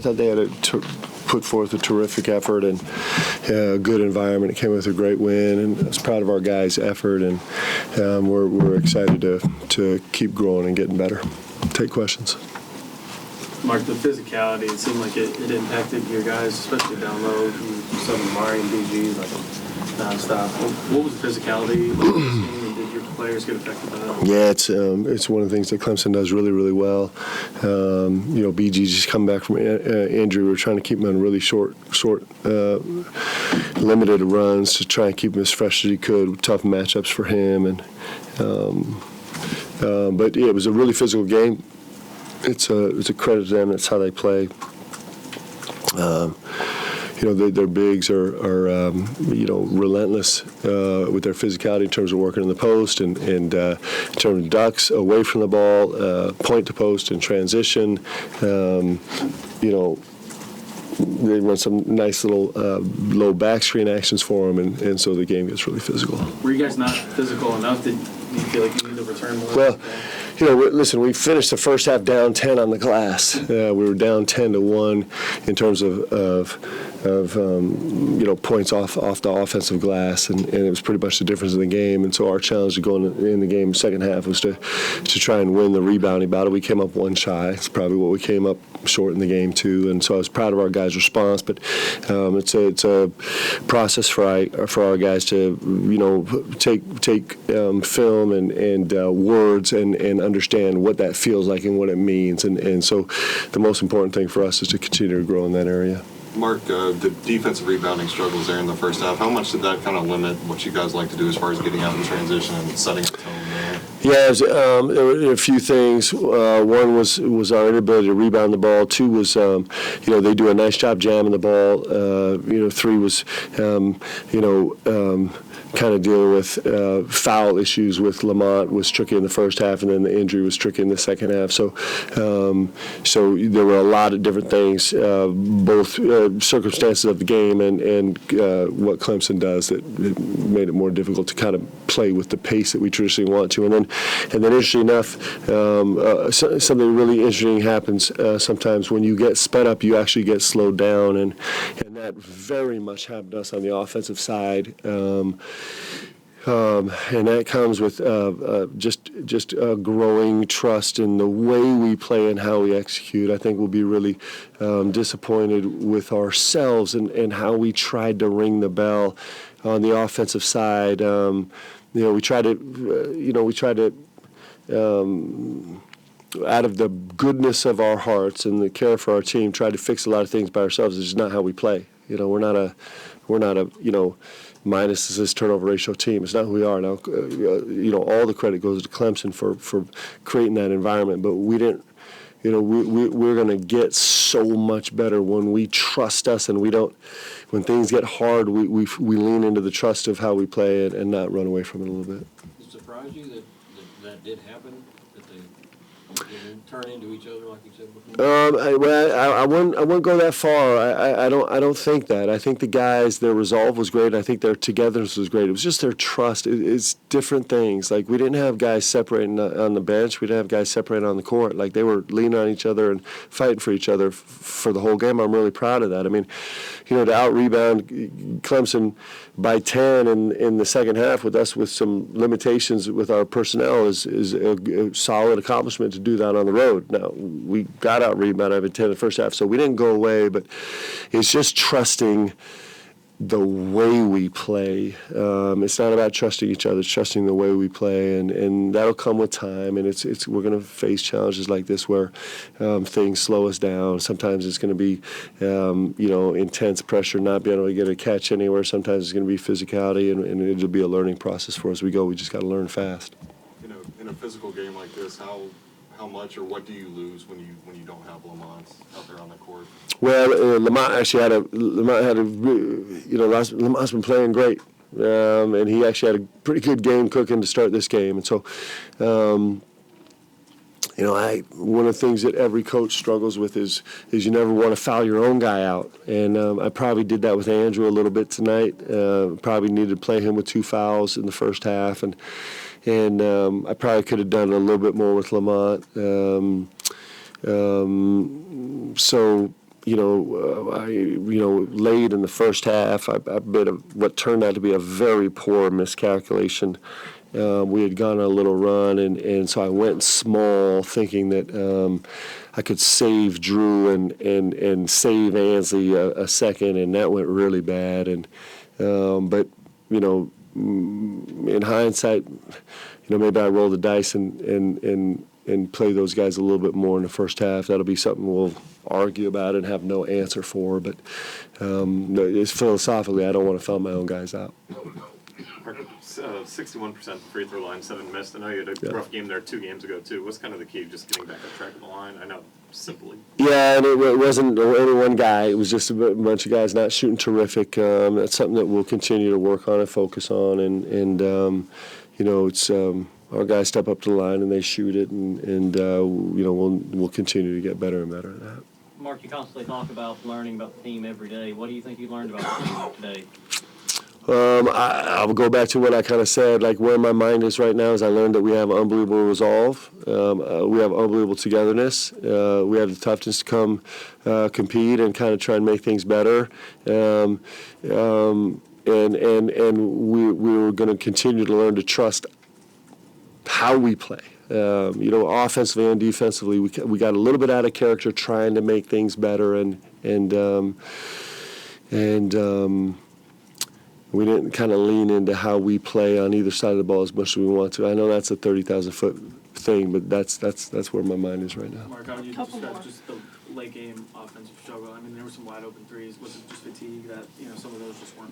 thought they had put forth a terrific effort and a good environment. It came with a great win, and I was proud of our guys' effort, and we're excited to keep growing and getting better. Take questions. Mark, the physicality, it seemed like it impacted your guys, especially down low. You saw Mari and BGs like nonstop. What was the physicality like this game, and did your players get affected by that? Yeah, it's one of the things that Clemson does really, really well. BG just come back from injury. We're trying to keep him on really short, limited runs to try and keep him as fresh as he could. Tough matchups for him, but yeah, it was a really physical game. It's a credit to them. That's how they play. Their bigs are relentless with their physicality in terms of working in the post and in terms of ducks away from the ball, point to post and transition. They run some nice little low back screen actions for them, and so the game gets really physical. Were you guys not physical enough? Did you feel like you need to return more? Well, listen, we finished the first half down 10 on the glass. We were down 10-1 in terms of points off the offensive glass, and it was pretty much the difference in the game. And so our challenge to go in the game second half was to try and win the rebounding battle. We came up one shy. It's probably what we came up short in the game too. And so I was proud of our guys' response. But it's a process for our guys to take film and words and understand what that feels like and what it means. And so the most important thing for us is to continue to grow in that area. Mark, the defensive rebounding struggles there in the first half, how much did that kind of limit what you guys like to do as far as getting out in transition and setting a tone there? Yeah, there were a few things. One was our inability to rebound the ball. Two was, they do a nice job jamming the ball. Three was, kind of dealing with foul issues with Lamont was tricky in the first half, and then the injury was tricky in the second half. So there were a lot of different things, both circumstances of the game and what Clemson does that made it more difficult to kind of play with the pace that we traditionally want to. And then interestingly enough, something really interesting happens sometimes when you get sped up. You actually get slowed down, and that very much happened to us on the offensive side. And that comes with just growing trust in the way we play and how we execute. I think we'll be really disappointed with ourselves and how we tried to ring the bell on the offensive side. We tried to. Out of the goodness of our hearts and the care for our team, try to fix a lot of things by ourselves. It's just not how we play. We're not a minus this turnover ratio team. It's not who we are now. All the credit goes to Clemson for creating that environment, but we didn't. We're going to get so much better when we trust us, and we don't. When things get hard, we lean into the trust of how we play it and not run away from it a little bit. Does it surprise you that did happen? That they turn into each other like you said before? I wouldn't go that far. I don't think that. I think the guys, their resolve was great. I think their togetherness was great. It was just their trust. It's different things. Like, we didn't have guys separating on the bench. We didn't have guys separating on the court. Like, they were leaning on each other and fighting for each other for the whole game. I'm really proud of that. I mean, to out-rebound Clemson by 10 in the second half with us with some limitations with our personnel is a solid accomplishment to do that on the road. Now, we got out-rebounded by 10 in the first half, so we didn't go away, but it's just trusting the way we play. It's not about trusting each other, it's trusting the way we play, and that'll come with time, and we're going to face challenges like this where things slow us down. Sometimes it's going to be intense pressure, not being able to get a catch anywhere. Sometimes it's going to be physicality, and it'll be a learning process for us as we go. We just got to learn fast. In a physical game like this, how much or what do you lose when you don't have Lamont out there on the court? Well, Lamont's been playing great, and he actually had a pretty good game cooking to start this game. And so, one of the things that every coach struggles with is you never want to foul your own guy out. And I probably did that with Andrew a little bit tonight. Probably needed to play him with 2 fouls in the first half, and I probably could have done a little bit more with Lamont. So, late in the first half, I made what turned out to be a very poor miscalculation. We had gone on a little run, and so I went small, thinking that I could save Drew and save Ansley a second, and that went really bad. And but in hindsight, maybe I rolled the dice and play those guys a little bit more in the first half. That'll be something we'll argue about and have no answer for. But it's philosophically, I don't want to foul my own guys out. 61% free throw line, 7 missed. I know you had a rough game there 2 games ago, too. What's kind of the key, just getting back on track of the line? I know, simply. Yeah, and it wasn't any one guy. It was just a bunch of guys not shooting terrific. That's something that we'll continue to work on and focus on. And it's our guys step up to the line and they shoot it, and we'll continue to get better and better at that. Mark, you constantly talk about learning about the team every day. What do you think you learned about the team today? I'll go back to what I kind of said, like where my mind is right now is I learned that we have unbelievable resolve. We have unbelievable togetherness. We have the toughness to come compete and kind of try and make things better. And we're going to continue to learn to trust how we play. Offensively and defensively, we got a little bit out of character trying to make things better, and we didn't kind of lean into how we play on either side of the ball as much as we want to. I know that's a 30,000-foot thing, but that's where my mind is right now. Mark, how would you describe just the late game offensive struggle? I mean, there were some wide open threes. Was it just fatigue that some of those just weren't